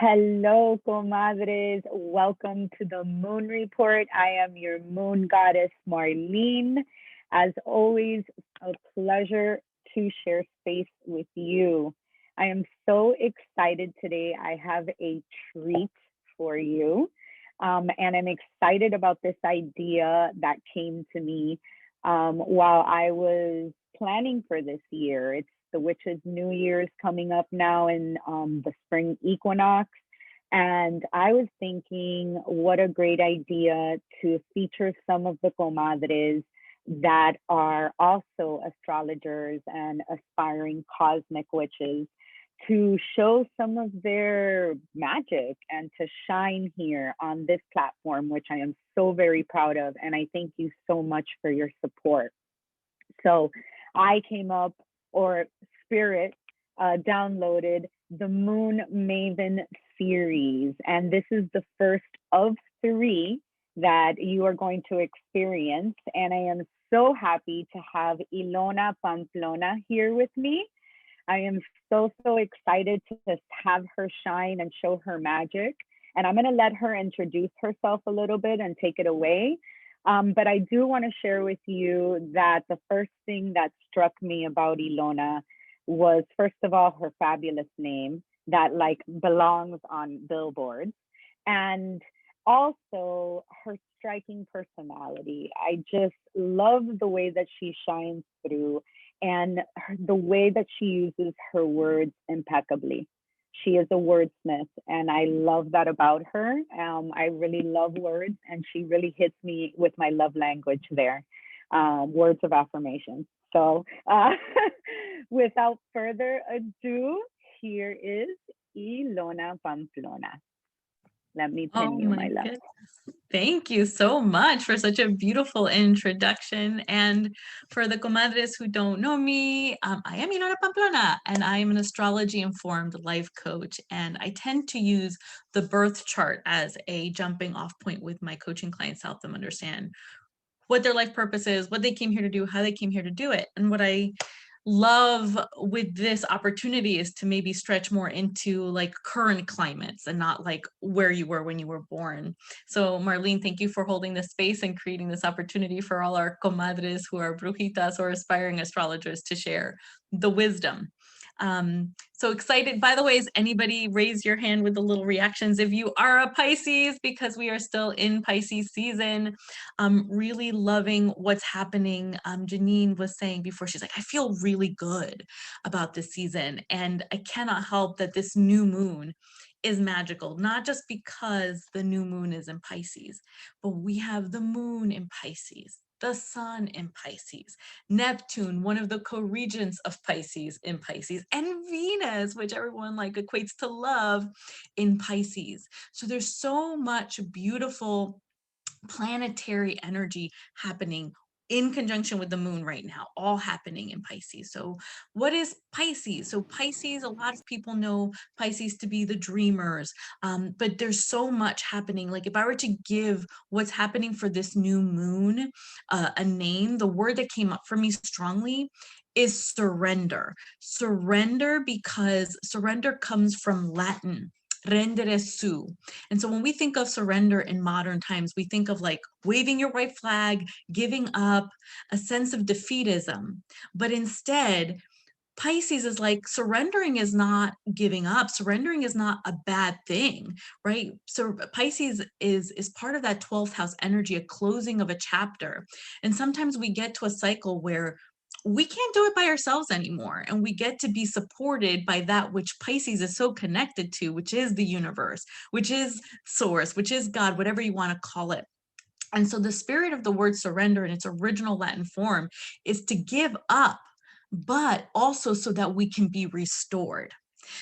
Hello, comadres. Welcome to the Moon Report. I am your moon goddess, Marlene. As always, a pleasure to share space with you. I am so excited today. I have a treat for you. And I'm excited about this idea that came to me while I was planning for this year. It's the Witch's New Year's coming up now in the spring equinox. And I was thinking, what a great idea to feature some of the comadres that are also astrologers and aspiring cosmic witches to show some of their magic and to shine here on this platform, which I am so very proud of. And I thank you so much for your support. So I came up, or Spirit downloaded the Moon Maven series, and this is the first of three that you are going to experience. And I am so happy to have Ilona Pamplona here with me. I am so excited to have her shine and show her magic. And I'm going to let her introduce herself a little bit and take it away. But I do want to share with you that the first thing that struck me about Ilona was, first of all, her fabulous name that like belongs on billboards, and also her striking personality. I just love the way that she shines through and the way that she uses her words impeccably. She is a wordsmith, and I love that about her. I really love words, and she really hits me with my love language there, words of affirmation. So without further ado, here is Ilona Pamplona. Let me Oh pin you, my my love. goodness. Thank you so much for such a beautiful introduction. And for the comadres who don't know me, I am Ilona Pamplona, and I am an astrology-informed life coach. And I tend to use the birth chart as a jumping off point with my coaching clients to help them understand what their life purpose is, what they came here to do, how they came here to do it. And what I love with this opportunity is to maybe stretch more into like current climates and not like where you were when you were born. So Marlene, thank you for holding this space and creating this opportunity for all our comadres who are brujitas or aspiring astrologers to share the wisdom. So excited. By the way, is anybody raise your hand with the little reactions if you are a Pisces, because we are still in Pisces season. Really loving what's happening. Janine was saying before, she's like, I feel really good about this season. And I cannot help that this new moon is magical, not just because the new moon is in Pisces, but we have the moon in Pisces, the sun in Pisces, Neptune, one of the co-regents of Pisces in Pisces, and Venus, which everyone like equates to love, in Pisces. So there's so much beautiful planetary energy happening in conjunction with the moon right now, all happening in Pisces. So what is Pisces? So Pisces, a lot of people know Pisces to be the dreamers, but there's so much happening. Like if I were to give what's happening for this new moon a name, the word that came up for me strongly is surrender. Surrender, because surrender comes from Latin, rendere su. And so when we think of surrender in modern times, we think of like waving your white flag, giving up, a sense of defeatism. But instead, Pisces is like surrendering is not giving up. Surrendering is not a bad thing, right? So Pisces is part of that 12th house energy, a closing of a chapter. And sometimes we get to a cycle where we can't do it by ourselves anymore. And we get to be supported by that which Pisces is so connected to, which is the universe, which is source, which is God, whatever you want to call it. And so the spirit of the word surrender in its original Latin form is to give up, but also so that we can be restored.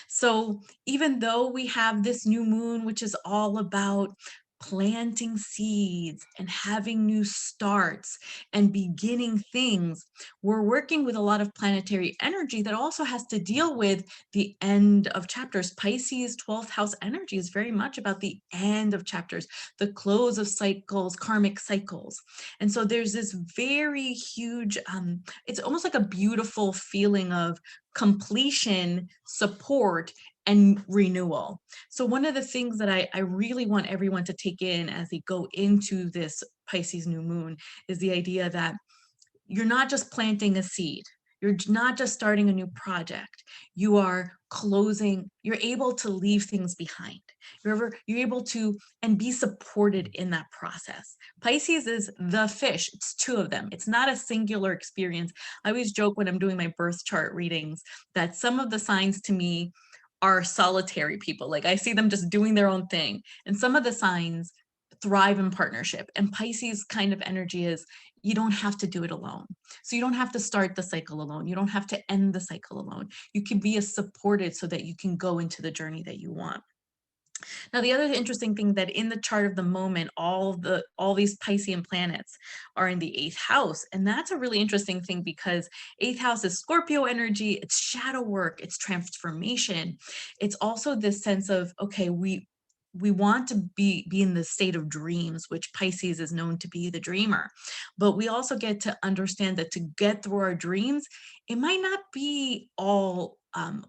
So even though we have this new moon, which is all about planting seeds and having new starts and beginning things, we're working with a lot of planetary energy that also has to deal with the end of chapters. Pisces 12th house energy is very much about the end of chapters, the close of cycles, karmic cycles. And so there's this very huge, it's almost like a beautiful feeling of completion, support, and renewal. So one of the things that I really want everyone to take in as they go into this Pisces new moon is the idea that you're not just planting a seed. You're not just starting a new project. You are closing, you're able to leave things behind. You're able to and be supported in that process. Pisces is the fish. It's two of them. It's not a singular experience. I always joke when I'm doing my birth chart readings that some of the signs to me are solitary people. Like I see them just doing their own thing. And some of the signs thrive in partnership. And Pisces kind of energy is you don't have to do it alone. So you don't have to start the cycle alone. You don't have to end the cycle alone. You can be as supported so that you can go into the journey that you want. Now, the other interesting thing that in the chart of the moment, all these Piscean planets are in the 8th house. And that's a really interesting thing because 8th house is Scorpio energy, it's shadow work, it's transformation. It's also this sense of, okay, we want to be in the state of dreams, which Pisces is known to be the dreamer. But we also get to understand that to get through our dreams, it might not be all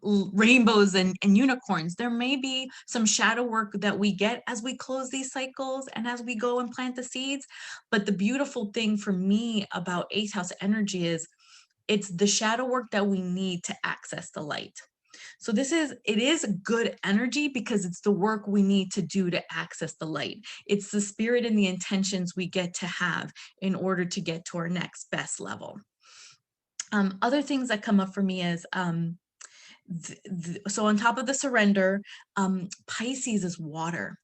rainbows and unicorns. There may be some shadow work that we get as we close these cycles and as we go and plant the seeds. But the beautiful thing for me about 8th house energy is it's the shadow work that we need to access the light. So it is good energy because it's the work we need to do to access the light. It's the spirit and the intentions we get to have in order to get to our next best level. Other things that come up for me is, so on top of the surrender, Pisces is water.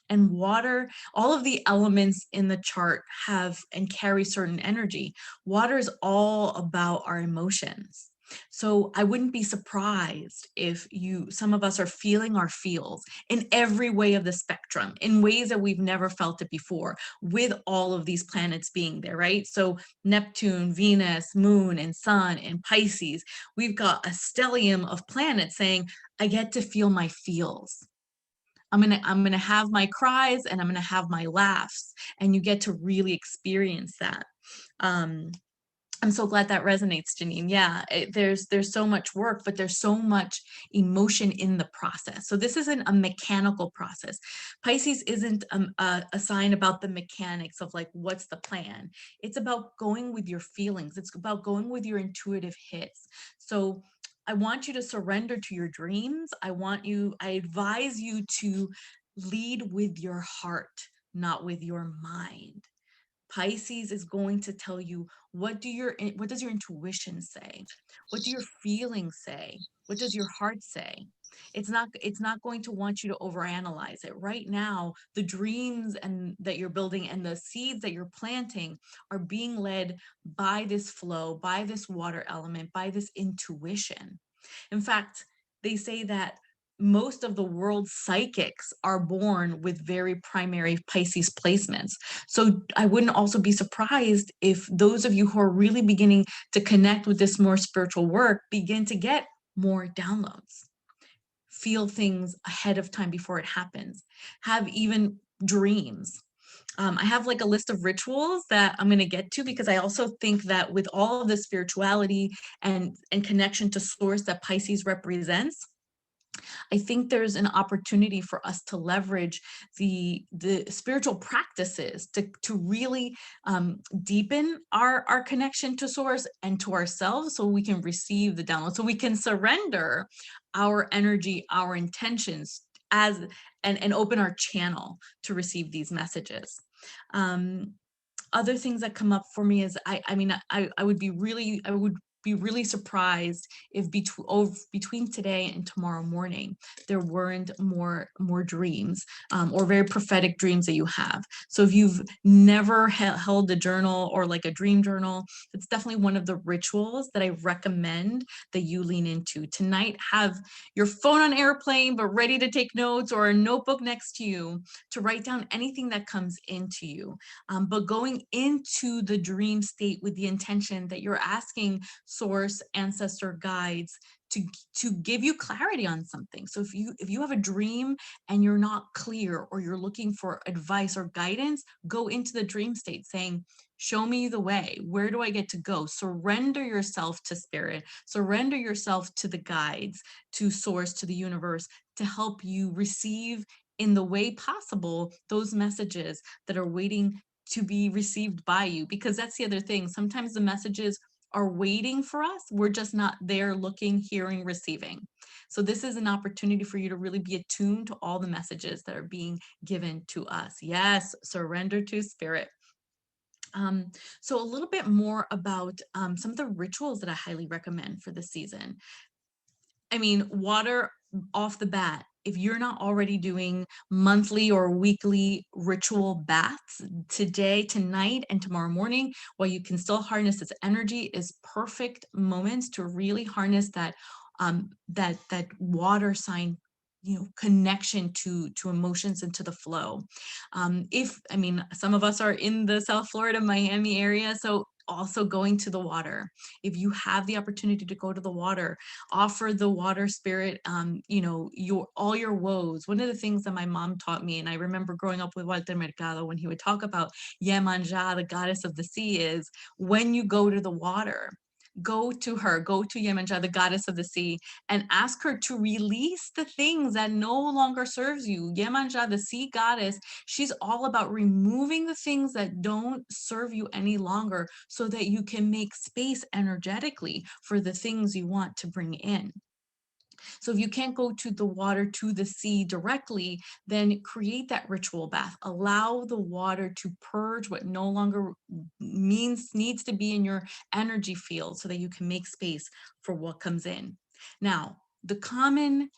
And water, all of the elements in the chart have and carry certain energy. Water is all about our emotions. So I wouldn't be surprised if some of us are feeling our feels in every way of the spectrum, in ways that we've never felt it before, with all of these planets being there, right? So Neptune, Venus, Moon, and Sun, and Pisces, we've got a stellium of planets saying, I get to feel my feels. I'm gonna have my cries and I'm gonna have my laughs, and you get to really experience that. I'm so glad that resonates, Janine. Yeah, there's so much work, but there's so much emotion in the process. So this isn't a mechanical process. Pisces isn't a sign about the mechanics of like, what's the plan? It's about going with your feelings. It's about going with your intuitive hits. So I want you to surrender to your dreams. I advise you to lead with your heart, not with your mind. Pisces is going to tell you what does your intuition say? What do your feelings say? What does your heart say? It's not going to want you to overanalyze it. Right now, the dreams and that you're building and the seeds that you're planting are being led by this flow, by this water element, by this intuition. In fact, they say that most of the world's psychics are born with very primary Pisces placements. So I wouldn't also be surprised if those of you who are really beginning to connect with this more spiritual work begin to get more downloads, feel things ahead of time before it happens, have even dreams. I have like a list of rituals that I'm going to get to, because I also think that with all of the spirituality and connection to source that Pisces represents, I think there's an opportunity for us to leverage the spiritual practices to really deepen our connection to source and to ourselves, so we can receive the download, so we can surrender our energy, our intentions and open our channel to receive these messages. Other things that come up for me is I would be really surprised if between today and tomorrow morning there weren't more dreams, or very prophetic dreams that you have. So if you've never held a journal or like a dream journal, it's definitely one of the rituals that I recommend that you lean into. Tonight, have your phone on airplane but ready to take notes, or a notebook next to you to write down anything that comes into you. But going into the dream state with the intention that you're asking source, ancestor guides to give you clarity on something. So if you have a dream and you're not clear, or you're looking for advice or guidance, go into the dream state saying, show me the way. Where do I get to go? Surrender yourself to spirit, surrender yourself to the guides, to source, to the universe, to help you receive in the way possible those messages that are waiting to be received by you. Because that's the other thing. Sometimes the messages are waiting for us. We're just not there looking, hearing, receiving. So this is an opportunity for you to really be attuned to all the messages that are being given to us. Yes, surrender to spirit. So a little bit more about some of the rituals that I highly recommend for this season. I mean, water off the bat. If you're not already doing monthly or weekly ritual baths, today, tonight, and tomorrow morning, while you can still harness this energy, is perfect moments to really harness that that water sign, connection to emotions and to the flow. If I mean, some of us are in the South Florida, Miami area, so also going to the water. If you have the opportunity to go to the water, offer the water spirit, your all your woes. One of the things that my mom taught me, and I remember growing up with Walter Mercado, when he would talk about Yemanja, the goddess of the sea, is when you go to the water, go to her, go to Yemanja, the goddess of the sea, and ask her to release the things that no longer serves you. Yemanja, the sea goddess, she's all about removing the things that don't serve you any longer, so that you can make space energetically for the things you want to bring in. So if you can't go to the water, to the sea directly, then create that ritual bath. Allow the water to purge what no longer needs to be in your energy field, so that you can make space for what comes in. Now, the common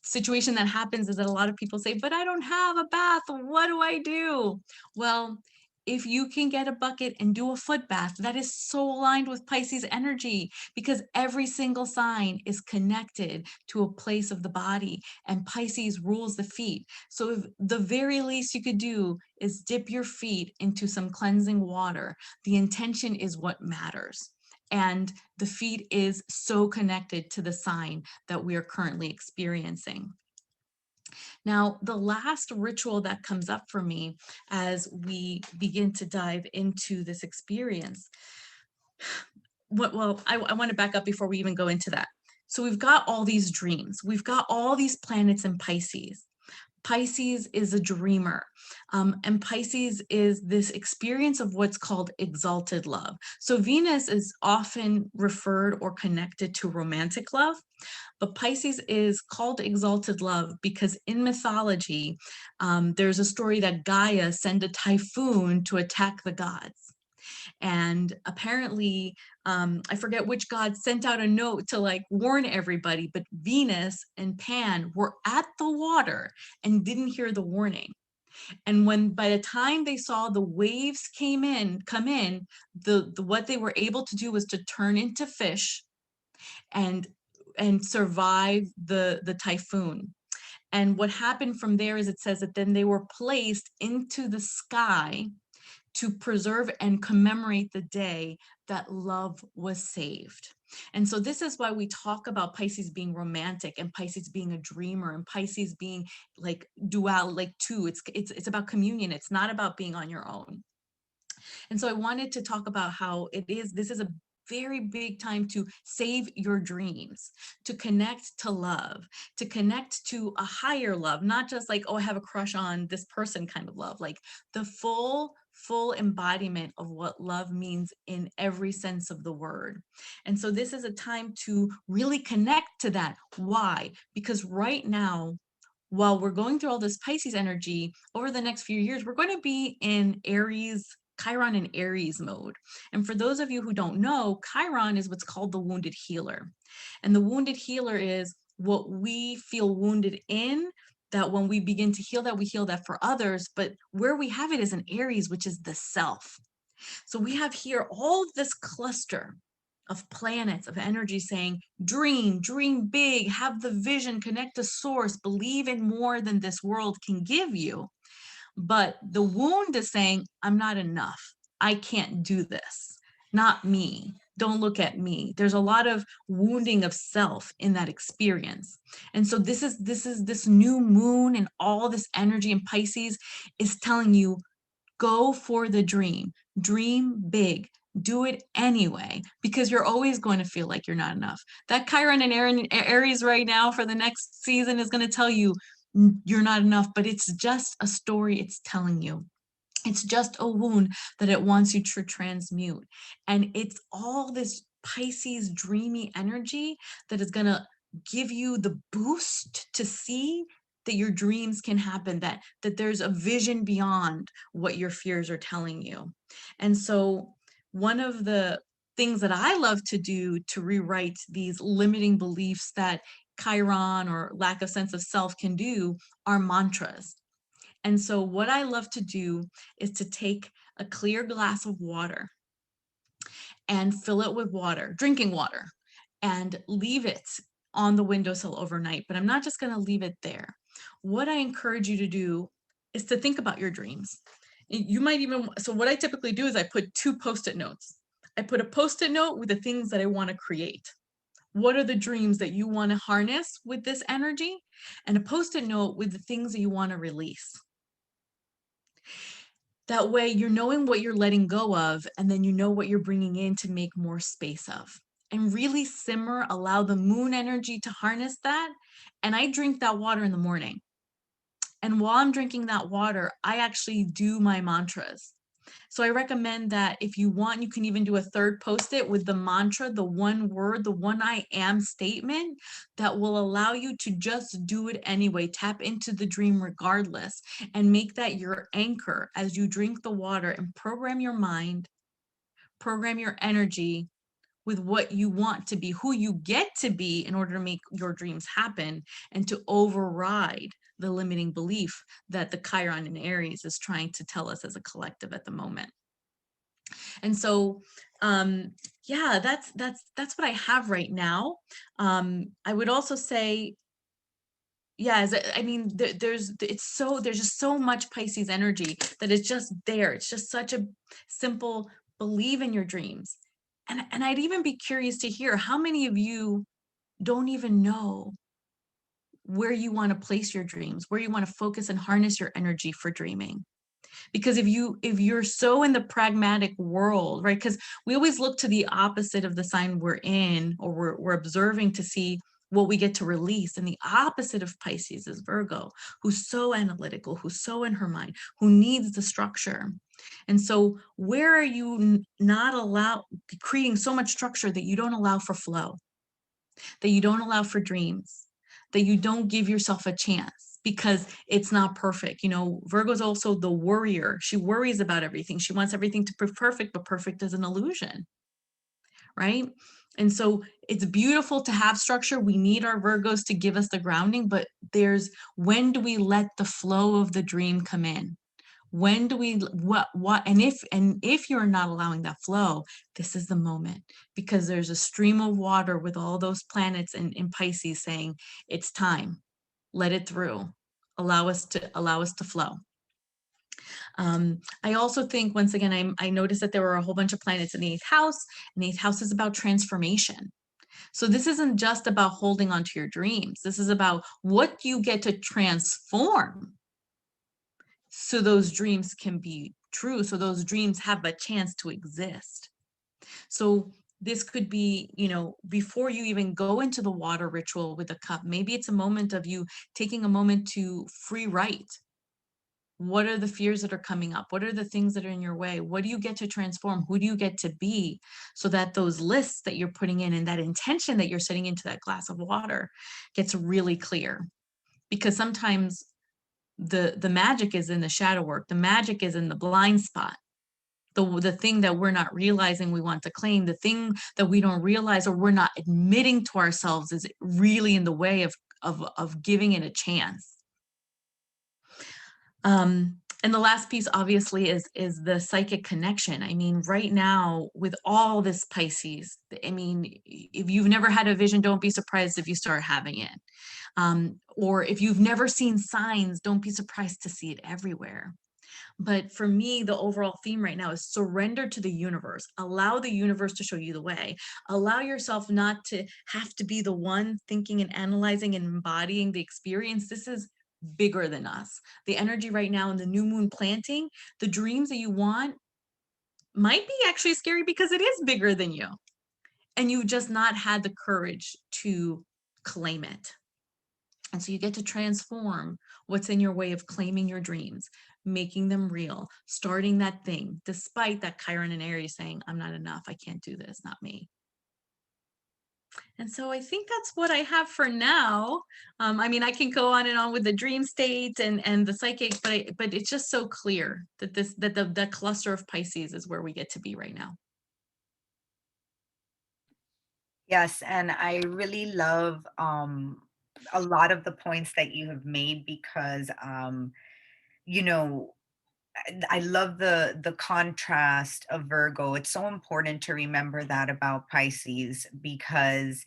situation that happens is that a lot of people say, but I don't have a bath. What do I do? Well, if you can get a bucket and do a foot bath, that is so aligned with Pisces energy, because every single sign is connected to a place of the body, and Pisces rules the feet. So if the very least you could do is dip your feet into some cleansing water, the intention is what matters. And the feet is so connected to the sign that we are currently experiencing. Now, the last ritual that comes up for me as we begin to dive into this experience, I want to back up before we even go into that. So we've got all these dreams. We've got all these planets in Pisces. Pisces is a dreamer. And Pisces is this experience of what's called exalted love. So Venus is often referred or connected to romantic love, but Pisces is called exalted love because in mythology, there's a story that Gaia sent a typhoon to attack the gods. And apparently, I forget which god sent out a note to like warn everybody, but Venus and Pan were at the water and didn't hear the warning. And when by the time they saw the waves come in, the what they were able to do was to turn into fish and survive the typhoon. And what happened from there is, it says that then they were placed into the sky to preserve and commemorate the day that love was saved. And so this is why we talk about Pisces being romantic, and Pisces being a dreamer, and Pisces being like dual, like two. It's about communion. It's not about being on your own. And so I wanted to talk about how this is a very big time to save your dreams, to connect to love, to connect to a higher love, not just like, oh, I have a crush on this person kind of love, like the full embodiment of what love means in every sense of the word. And so this is a time to really connect to that. Why? Because right now, while we're going through all this Pisces energy, over the next few years, we're going to be in Aries, Chiron and Aries mode. And for those of you who don't know, Chiron is what's called the wounded healer. And the wounded healer is what we feel wounded in, that when we begin to heal that, we heal that for others. But where we have it is in Aries, which is the self. So we have here all of this cluster of planets, of energy saying, dream big, have the vision, connect to source, believe in more than this world can give you. But the wound is saying, I'm not enough. I can't do this. Not me. Don't look at me. There's a lot of wounding of self in that experience. And so this new moon and all this energy in Pisces is telling you, go for the dream big, do it anyway, because you're always going to feel like you're not enough. That Chiron and Aries right now for the next season is going to tell you you're not enough, but it's just a story it's telling you. It's just a wound that it wants you to transmute. And it's all this Pisces dreamy energy that is going to give you the boost to see that your dreams can happen, that there's a vision beyond what your fears are telling you. And so one of the things that I love to do to rewrite these limiting beliefs that Chiron or lack of sense of self can do are mantras. And so what I love to do is to take a clear glass of water and fill it with water, drinking water, and leave it on the windowsill overnight. But I'm not just going to leave it there. What I encourage you to do is to think about your dreams. You might even, so what I typically do is I put 2 Post-it notes. I put a Post-it note with the things that I want to create. What are the dreams that you want to harness with this energy? And a Post-it note with the things that you want to release. That way you're knowing what you're letting go of, and then you know what you're bringing in to make more space of. And really simmer, allow the moon energy to harness that. And I drink that water in the morning. And while I'm drinking that water, I actually do my mantras. So I recommend that if you want, you can even do a 3rd Post-it with the mantra, the one word, the one I am statement that will allow you to just do it anyway. Tap into the dream regardless and make that your anchor as you drink the water, and program your mind, program your energy with what you want to be, who you get to be in order to make your dreams happen, and to override the limiting belief that the Chiron in Aries is trying to tell us as a collective at the moment. And so, yeah, that's what I have right now. I would also say, yeah, I mean, there's just so much Pisces energy that is just there. It's just such a simple believe in your dreams. And I'd even be curious to hear how many of you don't even know where you want to place your dreams, where you want to focus and harness your energy for dreaming. Because if you're so in the pragmatic world, right? Because we always look to the opposite of the sign we're in, or we're observing to see what we get to release. And the opposite of Pisces is Virgo, who's so analytical, who's so in her mind, who needs the structure. And so where are you not creating so much structure that you don't allow for flow, that you don't allow for dreams, that you don't give yourself a chance because it's not perfect? You know, Virgo's also the worrier. She worries about everything. She wants everything to be perfect, but perfect is an illusion, right? And so it's beautiful to have structure. We need our Virgos to give us the grounding, but when do we let the flow of the dream come in? When do we, and if you're not allowing that flow, this is the moment, because there's a stream of water with all those planets in Pisces saying it's time, let it through, allow us to flow. I also think, once again, I noticed that there were a whole bunch of planets in the 8th house, and the 8th house is about transformation. So this isn't just about holding on to your dreams. This is about what you get to transform so those dreams can be true, so those dreams have a chance to exist. So this could be, you know, before you even go into the water ritual with a cup, maybe it's a moment of you taking a moment to free write. What are the fears that are coming up? What are the things that are in your way? What do you get to transform? Who do you get to be? So that those lists that you're putting in and that intention that you're setting into that glass of water gets really clear. Because sometimes the magic is in the shadow work. The magic is in the blind spot. The thing that we're not realizing we want to claim, the thing that we don't realize or we're not admitting to ourselves is really in the way of giving it a chance. And the last piece, obviously, is the psychic connection. I mean, right now, with all this Pisces, I mean, if you've never had a vision, don't be surprised if you start having it. Or if you've never seen signs, don't be surprised to see it everywhere. But for me, the overall theme right now is surrender to the universe. Allow the universe to show you the way. Allow yourself not to have to be the one thinking and analyzing and embodying the experience. This is bigger than us. The energy right now in the new moon planting, the dreams that you want might be actually scary because it is bigger than you. And you just not had the courage to claim it. And so you get to transform what's in your way of claiming your dreams, making them real, starting that thing, despite that Chiron and Aries saying, I'm not enough, I can't do this, not me. And so I think that's what I have for now. I mean, I can go on and on with the dream state and the psychic, but it's just so clear that the cluster of Pisces is where we get to be right now. Yes, and I really love a lot of the points that you have made because you know, I love the contrast of Virgo. It's so important to remember that about Pisces because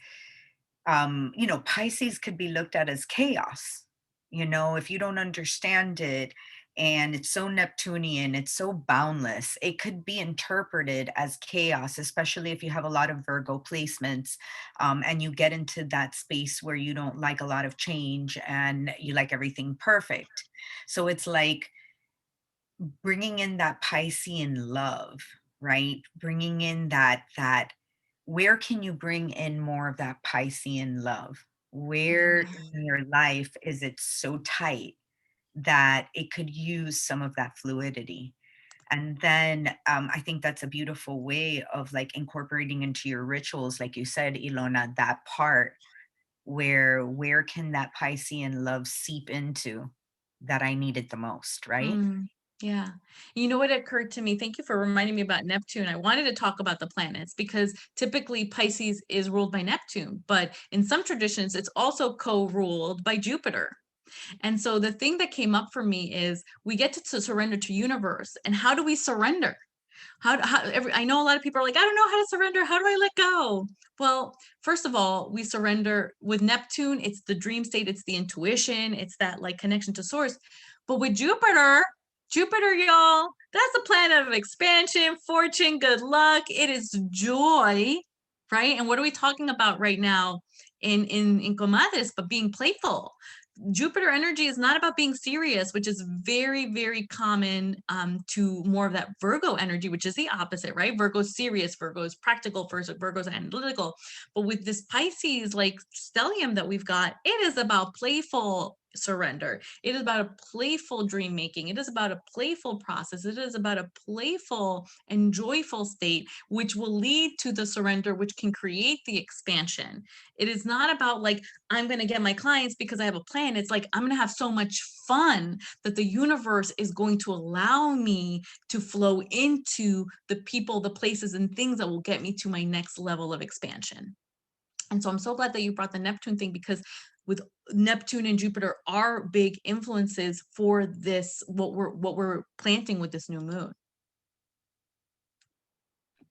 Pisces could be looked at as chaos. If you don't understand it, and it's so Neptunian, it's so boundless, it could be interpreted as chaos, especially if you have a lot of Virgo placements, and you get into that space where you don't like a lot of change and you like everything perfect. So it's like bringing in that Piscean love, right? Bringing in that where can you bring in more of that Piscean love? Where Yeah. in your life is it so tight that it could use some of that fluidity? And then I think that's a beautiful way of like incorporating into your rituals, like you said, Ilona, that part where can that Piscean love seep into that I needed the most, right? Mm, yeah. You know what occurred to me? Thank you for reminding me about Neptune. I wanted to talk about the planets because typically Pisces is ruled by Neptune, but in some traditions, it's also co-ruled by Jupiter. And so the thing that came up for me is we get to surrender to universe. And how do we surrender? I know a lot of people are like, I don't know how to surrender. How do I let go? Well, first of all, we surrender with Neptune. It's the dream state. It's the intuition. It's that like connection to source. But with Jupiter, y'all, that's the planet of expansion, fortune, good luck. It is joy, right? And what are we talking about right now in Comadres? But being playful. Jupiter energy is not about being serious, which is very, very common to more of that Virgo energy, which is the opposite, right? Virgo's serious, Virgo's practical, Virgo's analytical. But with this Pisces like stellium that we've got, it is about playful surrender. It is about a playful dream making. It is about a playful process. It is about a playful and joyful state, which will lead to the surrender, which can create the expansion. It is not about like, I'm going to get my clients because I have a plan. It's like, I'm going to have so much fun that the universe is going to allow me to flow into the people, the places, and things that will get me to my next level of expansion. And so I'm so glad that you brought the Neptune thing because with Neptune and Jupiter are big influences for this, what we're planting with this new moon.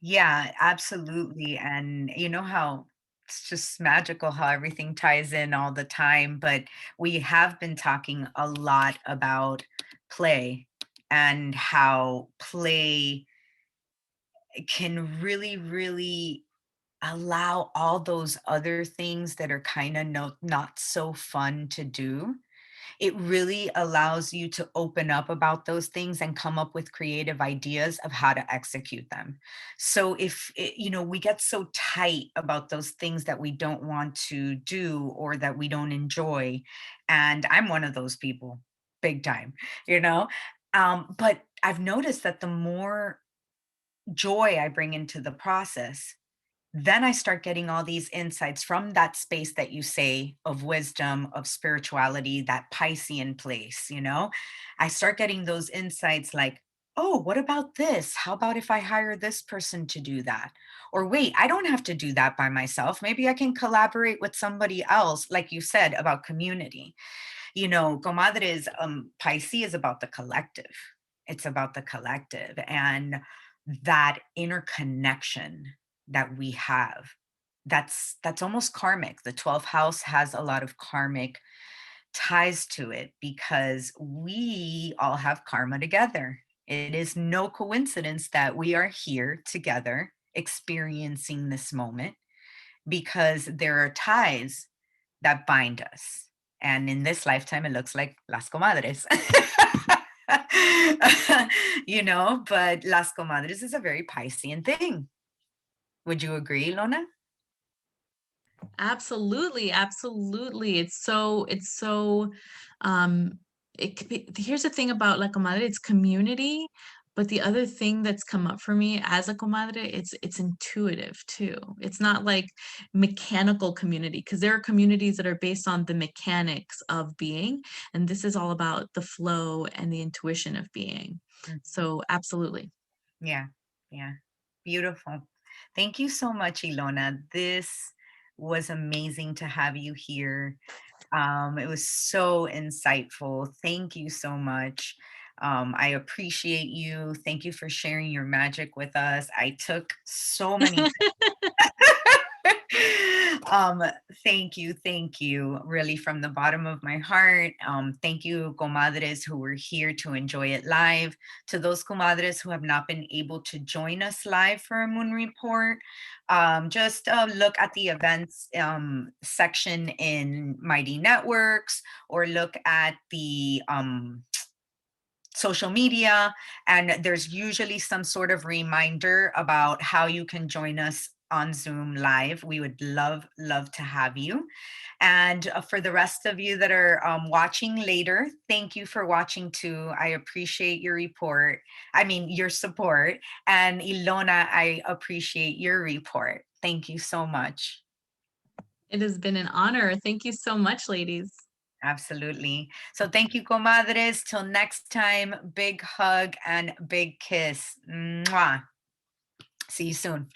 Yeah, absolutely. And you know how it's just magical how everything ties in all the time. But we have been talking a lot about play and how play can really, really allow all those other things that are kind of not so fun to do. It really allows you to open up about those things and come up with creative ideas of how to execute them. So we get so tight about those things that we don't want to do or that we don't enjoy, and I'm one of those people, big time, you know. But I've noticed that the more joy I bring into the process, then I start getting all these insights from that space that you say of wisdom, of spirituality, that Piscean place, I start getting those insights like, oh, what about this? How about if I hire this person to do that? Or wait, I don't have to do that by myself. Maybe I can collaborate with somebody else, like you said about community. Comadres, Pisces is about the collective. It's about the collective and that interconnection that we have. That's almost karmic. The 12th house has a lot of karmic ties to it because we all have karma together. It is no coincidence that we are here together experiencing this moment because there are ties that bind us. And in this lifetime, it looks like las comadres. But las comadres is a very Piscean thing. Would you agree, Ilona? Absolutely, absolutely. Um, it could be, here's the thing about La Comadre, it's community, but the other thing that's come up for me as a comadre, it's intuitive too. It's not like mechanical community, because there are communities that are based on the mechanics of being, and this is all about the flow and the intuition of being. Mm. So absolutely. Yeah, yeah. Beautiful. Thank you so much, Ilona. This was amazing to have you here. It was so insightful. Thank you so much. I appreciate you. Thank you for sharing your magic with us. I took so many um, thank you, really from the bottom of my heart. Thank you, comadres, who were here to enjoy it live. To those comadres who have not been able to join us live for a moon report, just look at the events section in Mighty Networks, or look at the social media, and there's usually some sort of reminder about how you can join us on Zoom live. We would love to have you. And for the rest of you that are watching later, thank you for watching too. I appreciate your your support. And Ilona, I appreciate your report. Thank you so much. It has been an honor. Thank you so much, ladies. Absolutely. So thank you, comadres. Till next time, big hug and big kiss. Mwah. See you soon.